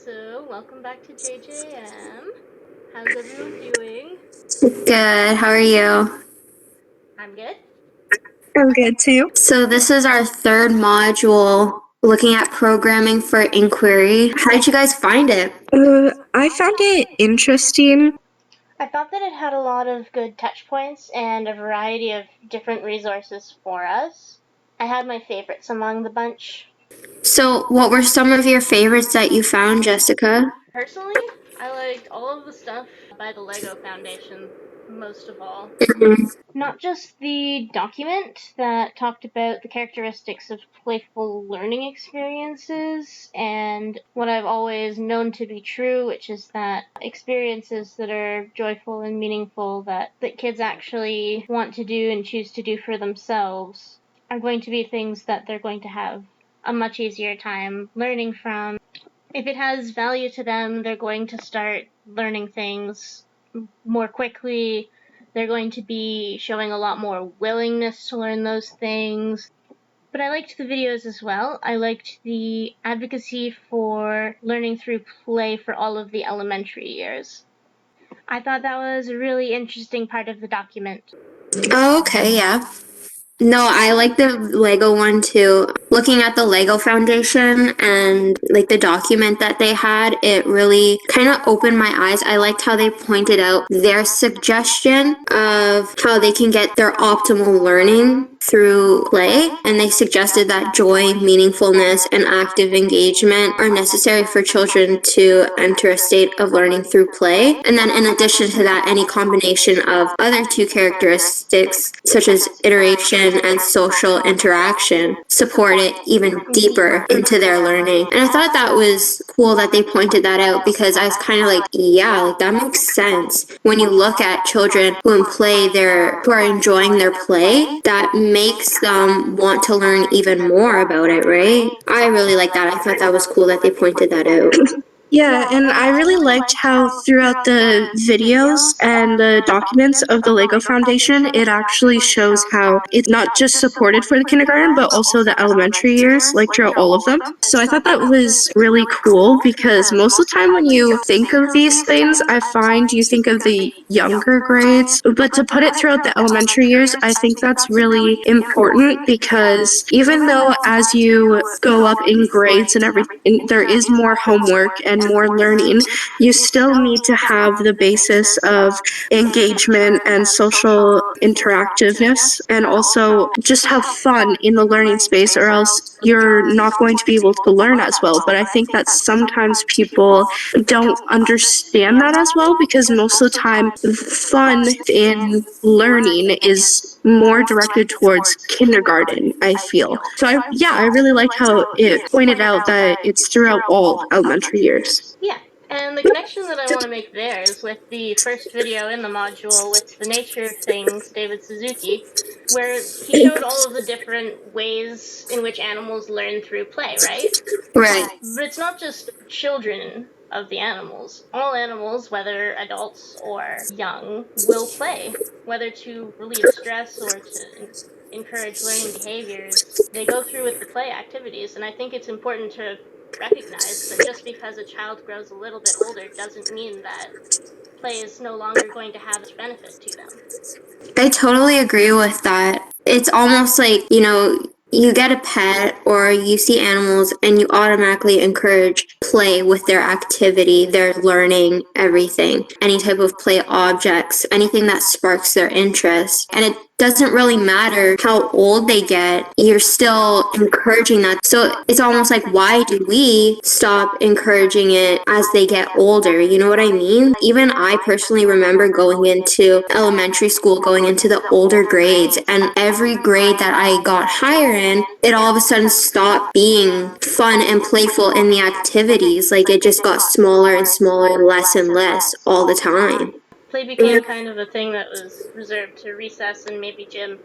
So, welcome back to JJM. How's everyone doing? Good. How are you? I'm good. I'm good too. So this is our third module looking at programming for inquiry. How did you guys find it? I found it interesting. I thought that it had a lot of good touch points and a variety of different resources for us. I had my favorites among the bunch. So what were some of your favorites that you found, Jessica? Personally, I liked all of the stuff by the Lego Foundation most of all. Not just the document that talked about the characteristics of playful learning experiences and what I've always known to be true, which is that experiences that are joyful and meaningful that kids actually want to do and choose to do for themselves are going to be things that they're going to have a much easier time learning from. If it has value to them, they're going to start learning things more quickly. They're going to be showing a lot more willingness to learn those things. But I liked the videos as well. I liked the advocacy for learning through play for all of the elementary years. I thought that was a really interesting part of the document. Oh, okay, yeah. No, I like the Lego one too. Looking at the Lego Foundation and like the document that they had, it really kind of opened my eyes. I liked how they pointed out their suggestion of how they can get their optimal learning through play, and they suggested that joy, meaningfulness, and active engagement are necessary for children to enter a state of learning through play. And then in addition to that, any combination of other two characteristics such as iteration and social interaction support it even deeper into their learning. And I thought that was cool that they pointed that out, because I was kind of like, yeah, like that makes sense. When you look at children who are enjoying their play, that makes them want to learn even more about it, right? I really like that. I thought that was cool that they pointed that out. Yeah, and I really liked how throughout the videos and the documents of the Lego Foundation, it actually shows how it's not just supported for the kindergarten, but also the elementary years, like throughout all of them. So I thought that was really cool, because most of the time when you think of these things, I find you think of the younger grades, but to put it throughout the elementary years, I think that's really important, because even though as you go up in grades and everything, there is more homework and more learning, you still need to have the basis of engagement and social interactiveness, and also just have fun in the learning space, or else you're not going to be able to learn as well. But I think that sometimes people don't understand that as well, because most of the time fun in learning is more directed towards kindergarten, I feel. So I really like how it pointed out that it's throughout all elementary years. Yeah, and the connection that I want to make there is with the first video in the module with the nature of things, David Suzuki, where he showed all of the different ways in which animals learn through play, right? Right. But it's not just children of the animals. All animals, whether adults or young, will play, whether to relieve stress or to encourage learning behaviors. They go through with the play activities, and I think it's important to recognize that just because a child grows a little bit older doesn't mean that play is no longer going to have its benefit to them. I totally agree with that. It's almost like, you get a pet or you see animals and you automatically encourage play with their activity, their learning, everything. Any type of play objects, anything that sparks their interest. And it doesn't really matter how old they get, you're still encouraging that. So it's almost like, why do we stop encouraging it as they get older? You know what I mean? Even I personally remember going into elementary school, going into the older grades, and every grade that I got higher in, it all of a sudden stopped being fun and playful in the activities. Like, it just got smaller and smaller and less all the time. Play became kind of a thing that was reserved to recess and maybe gym.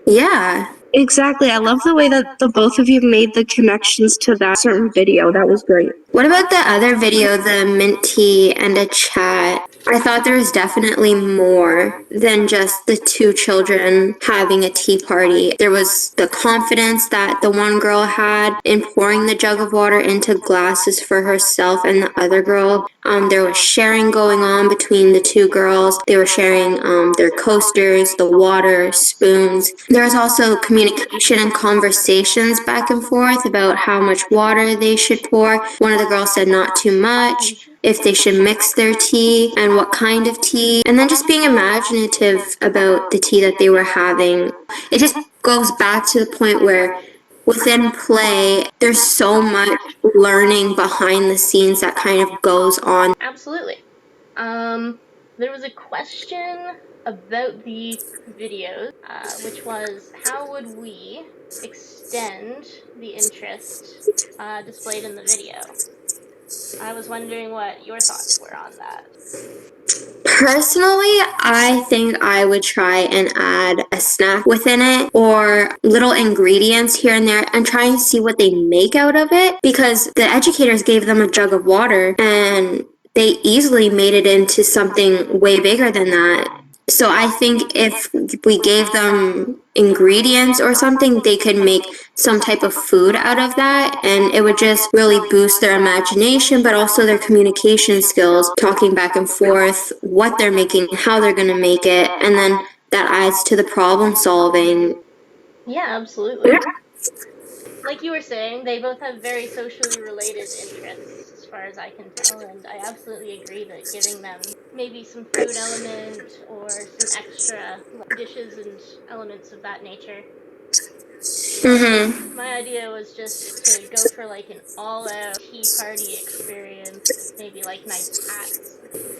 Yeah. Exactly. I love the way that the both of you made the connections to that certain video. That was great. What about the other video, the mint tea and a chat? I thought there was definitely more than just the two children having a tea party. There was the confidence that the one girl had in pouring the jug of water into glasses for herself and the other girl. There was sharing going on between the two girls. They were sharing their coasters, the water, spoons. There was also communication and conversations back and forth about how much water they should pour. One of the girls said not too much, if they should mix their tea and what kind of tea, and then just being imaginative about the tea that they were having. It just goes back to the point where within play, there's so much learning behind the scenes that kind of goes on. Absolutely. There was a question about the videos, which was how would we extend the interest displayed in the video? I was wondering what your thoughts were on that. Personally, I think I would try and add a snack within it or little ingredients here and there and try and see what they make out of it, because the educators gave them a jug of water and they easily made it into something way bigger than that. So I think if we gave them ingredients or something, they could make some type of food out of that, and it would just really boost their imagination, but also their communication skills, talking back and forth, what they're making, how they're going to make it, and then that adds to the problem solving. Yeah, absolutely. Like you were saying, they both have very socially related interests, as far as I can tell, and I absolutely agree that giving them maybe some food element or some extra dishes and elements of that nature. Mm-hmm. My idea was just to go for like an all-out tea party experience, maybe like nice hats,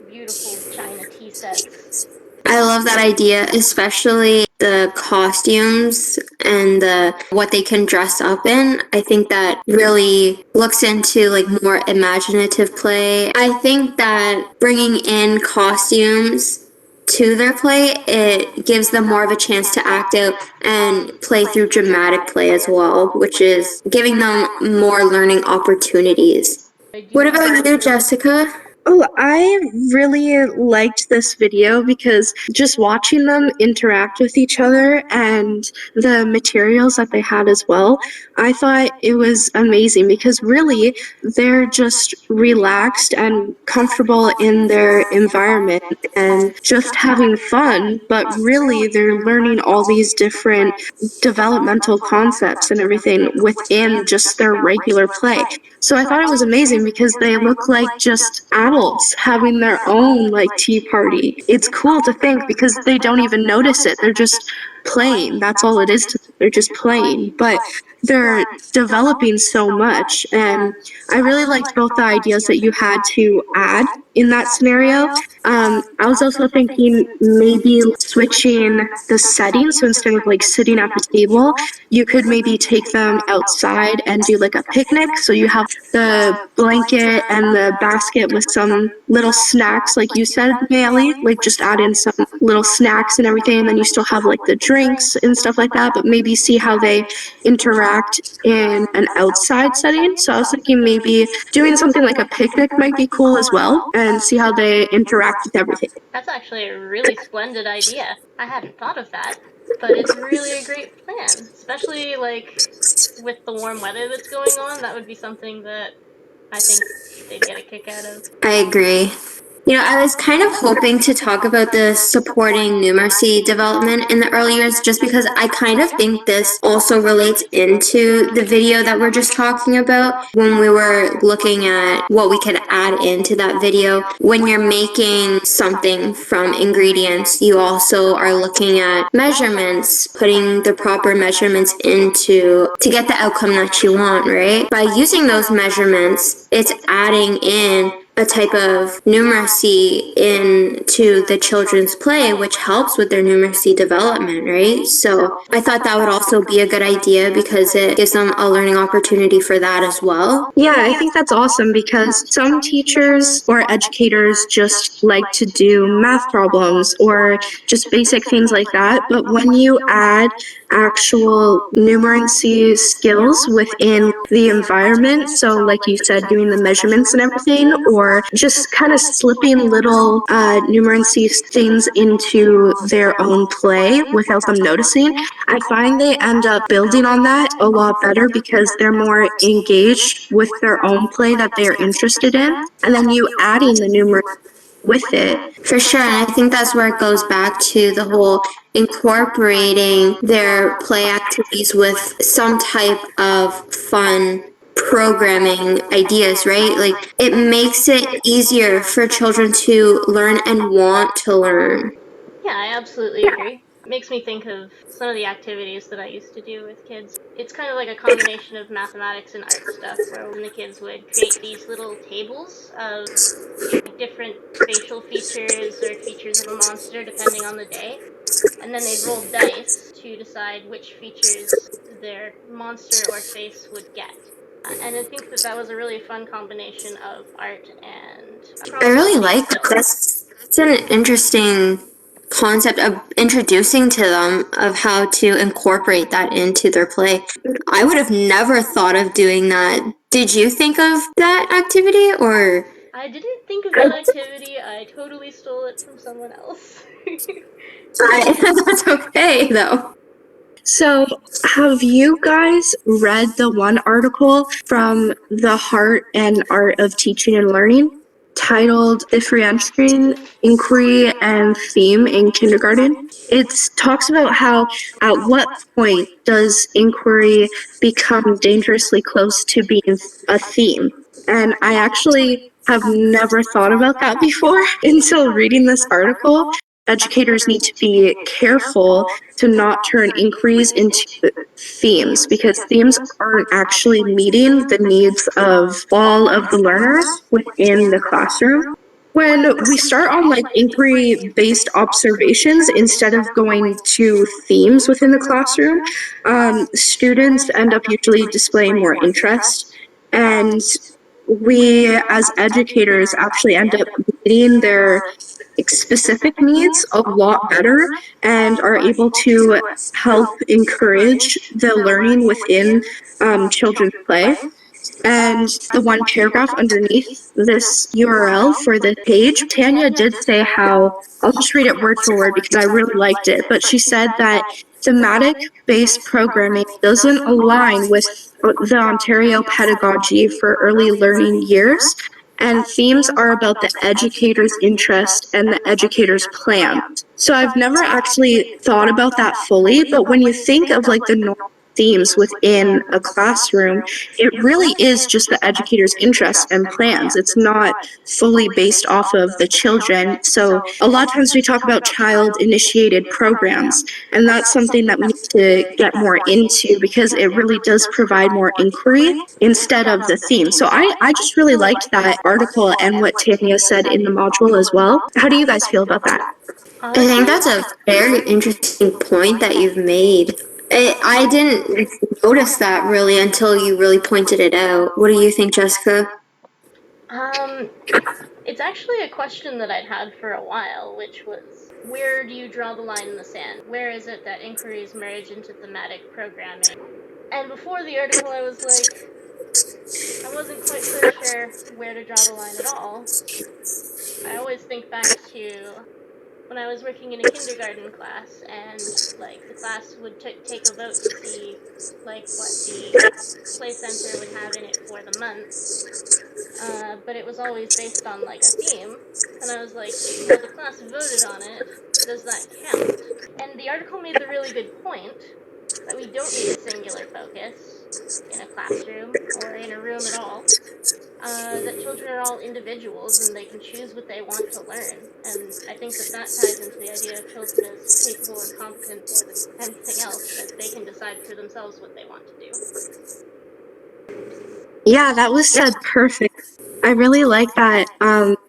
beautiful china tea sets. I love that idea, especially the costumes and what they can dress up in. I think that really looks into like more imaginative play. I think that bringing in costumes to their play, it gives them more of a chance to act out and play through dramatic play as well, which is giving them more learning opportunities. What about you, Jessica? Oh, I really liked this video because just watching them interact with each other and the materials that they had as well, I thought it was amazing because really they're just relaxed and comfortable in their environment and just having fun, but really they're learning all these different developmental concepts and everything within just their regular play. So I thought it was amazing because they look like just adults having their own like tea party. It's cool to think because they don't even notice it. They're just playing. That's all it is to them. They're just playing. But they're developing so much. And I really liked both the ideas that you had to add in that scenario. I was also thinking maybe switching the settings. So instead of like sitting at the table, you could maybe take them outside and do like a picnic. So you have the blanket and the basket with some little snacks, like you said, Mayeli, like just add in some little snacks and everything. And then you still have like the drinks and stuff like that, but maybe see how they interact in an outside setting. So I was thinking maybe doing something like a picnic might be cool as well, and see how they interact with everything. That's actually a really splendid idea. I hadn't thought of that, but it's really a great plan, especially like with the warm weather that's going on. That would be something that I think they'd get a kick out of. I agree. You know, I was kind of hoping to talk about the supporting numeracy development in the early years just because I kind of think this also relates into the video that we're just talking about when we were looking at what we could add into that video. When you're making something from ingredients, you also are looking at measurements, putting the proper measurements into to get the outcome that you want, right? By using those measurements, it's adding in a type of numeracy into the children's play, which helps with their numeracy development, right? So I thought that would also be a good idea because it gives them a learning opportunity for that as well. Yeah, I think that's awesome because some teachers or educators just like to do math problems or just basic things like that. But when you add actual numeracy skills within the environment. So like you said, doing the measurements and everything, or just kind of slipping little numeracy things into their own play without them noticing. I find they end up building on that a lot better because they're more engaged with their own play that they're interested in. And then you adding the numeracy with it. For sure, and I think that's where it goes back to the whole incorporating their play activities with some type of fun programming ideas, right? Like, it makes it easier for children to learn and want to learn. Yeah, I absolutely agree. It makes me think of some of the activities that I used to do with kids. It's kind of like a combination of mathematics and art stuff, where the kids would create these little tables of different facial features or features of a monster depending on the day, and then they'd roll dice to decide which features their monster or face would get. And I think that was a really fun combination of art and I really problem-solving like that. skills. That's an interesting concept of introducing to them of how to incorporate that into their play. I would have never thought of doing that. Did you think of that activity, or? I didn't think of that activity. I totally stole it from someone else. That's okay, though. So, have you guys read the one article from The Heart and Art of Teaching and Learning titled Differentiating Inquiry and Theme in Kindergarten? It talks about how at what point does inquiry become dangerously close to being a theme? And I actually have never thought about that before until reading this article. Educators need to be careful to not turn inquiries into themes, because themes aren't actually meeting the needs of all of the learners within the classroom. When we start on like inquiry-based observations instead of going to themes within the classroom, students end up usually displaying more interest, and we as educators actually end up meeting their specific needs a lot better and are able to help encourage the learning within children's play. And the one paragraph underneath this URL for the page, Tanya did say how, I'll just read it word for word because I really liked it, but she said that thematic-based programming doesn't align with the Ontario pedagogy for early learning years, and themes are about the educator's interest and the educator's plan. So I've never actually thought about that fully, but when you think of like the normal themes within a classroom, it really is just the educator's interests and plans. It's not fully based off of the children. So a lot of times we talk about child-initiated programs, and that's something that we need to get more into because it really does provide more inquiry instead of the theme. So I just really liked that article and what Tanya said in the module as well. How do you guys feel about that? I think that's a very interesting point that you've made. I didn't notice that really until you really pointed it out. What do you think, Jessica? It's actually a question that I'd had for a while, which was, where do you draw the line in the sand? Where is it that inquiries merge into thematic programming? And before the article, I was like, I wasn't quite so sure where to draw the line at all. I always think back to when I was working in a kindergarten class, and like the class would take a vote to see like what the play center would have in it for the month, but it was always based on like a theme, and I was like, well, the class voted on it, does that count? And the article made the really good point that we don't need a singular focus in a classroom or in a room at all. That children are all individuals and they can choose what they want to learn. And I think that ties into the idea of children as capable and competent more than anything else, that they can decide for themselves what they want to do. Yeah, that was said perfect. I really like that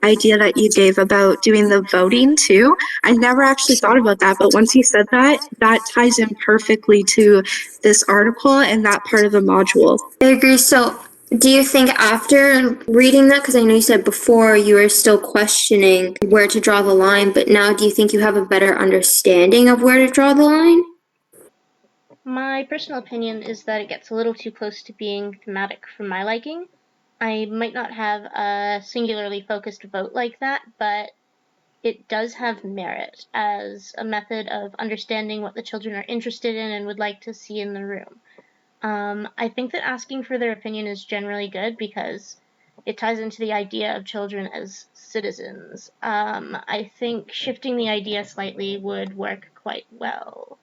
idea that you gave about doing the voting too. I never actually thought about that, but once you said that, that ties in perfectly to this article and that part of the module. I agree. So do you think after reading that, because I know you said before you were still questioning where to draw the line, but now do you think you have a better understanding of where to draw the line? My personal opinion is that it gets a little too close to being thematic for my liking. I might not have a singularly focused vote like that, but it does have merit as a method of understanding what the children are interested in and would like to see in the room. I think that asking for their opinion is generally good because it ties into the idea of children as citizens. I think shifting the idea slightly would work quite well.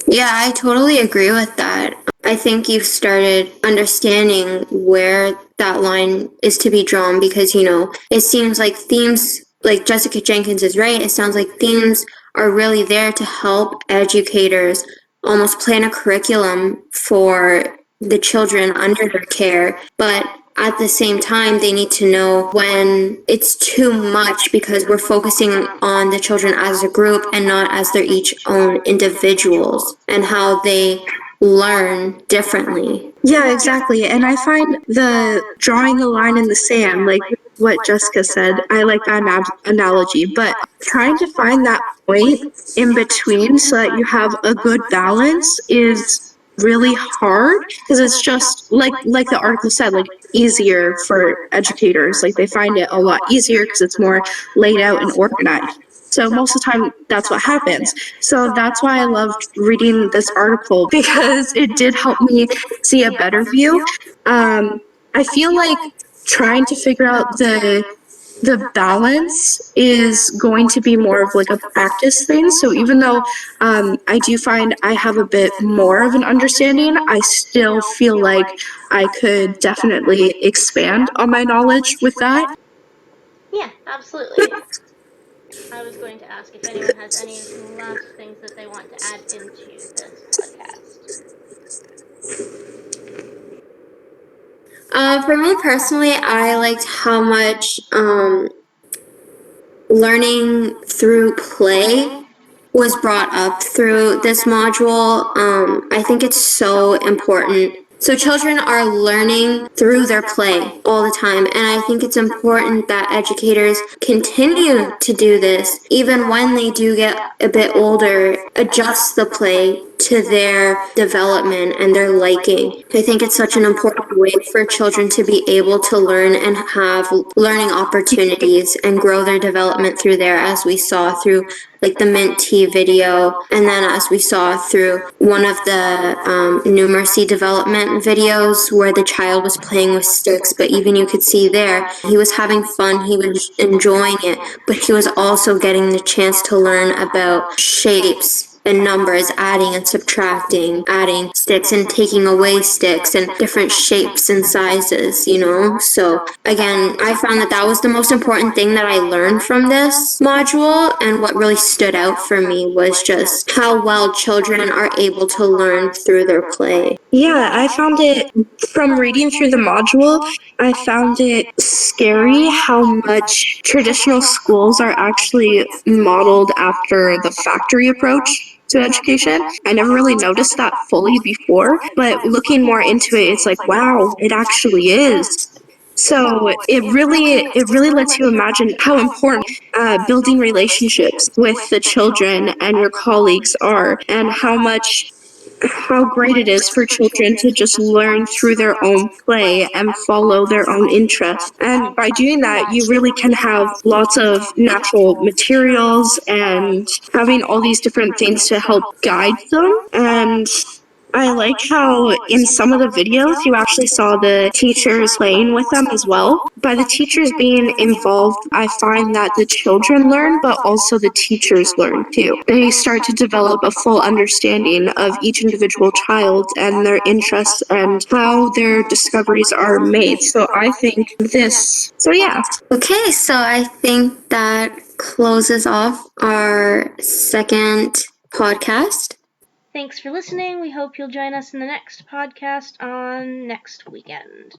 Yeah, I totally agree with that. I think you've started understanding where that line is to be drawn because, it seems like themes, like Jessica Jenkins is right, it sounds like themes are really there to help educators almost plan a curriculum for the children under their care. But at the same time, they need to know when it's too much because we're focusing on the children as a group and not as their each own individuals and how they learn differently. Yeah, exactly. And I find the drawing a line in the sand, like what Jessica said, I like that analogy, but trying to find that point in between so that you have a good balance is really hard because it's just like the article said, like easier for educators. Like they find it a lot easier because it's more laid out and organized. So most of the time, that's what happens. So that's why I loved reading this article because it did help me see a better view. I feel like trying to figure out the balance is going to be more of like a practice thing. So even though I do find I have a bit more of an understanding, I still feel like I could definitely expand on my knowledge with that. Yeah, absolutely. I was going to ask if anyone has any last things that they want to add into this podcast. For me personally, I liked how much learning through play was brought up through this module. I think it's so important. So children are learning through their play all the time, and I think it's important that educators continue to do this even when they do get a bit older, adjust the play to their development and their liking. I think it's such an important way for children to be able to learn and have learning opportunities and grow their development through there, as we saw through like the Mint Tea video, and then as we saw through one of the numeracy development videos where the child was playing with sticks, but even you could see there, he was having fun, he was enjoying it, but he was also getting the chance to learn about shapes and numbers, adding and subtracting, adding sticks and taking away sticks and different shapes and sizes, So again, I found that was the most important thing that I learned from this module, and what really stood out for me was just how well children are able to learn through their play. Yeah, I found it, from reading through the module, I found it scary how much traditional schools are actually modeled after the factory approach to education. I never really noticed that fully before, but looking more into it, it's like, wow, it actually is. So it really lets you imagine how important building relationships with the children and your colleagues are, and how great it is for children to just learn through their own play and follow their own interests. And by doing that, you really can have lots of natural materials and having all these different things to help guide them. And I like how in some of the videos you actually saw the teachers playing with them as well. By the teachers being involved, I find that the children learn, but also the teachers learn too. They start to develop a full understanding of each individual child and their interests and how their discoveries are made. So I think so yeah. Okay, so I think that closes off our second podcast. Thanks for listening. We hope you'll join us in the next podcast on next weekend.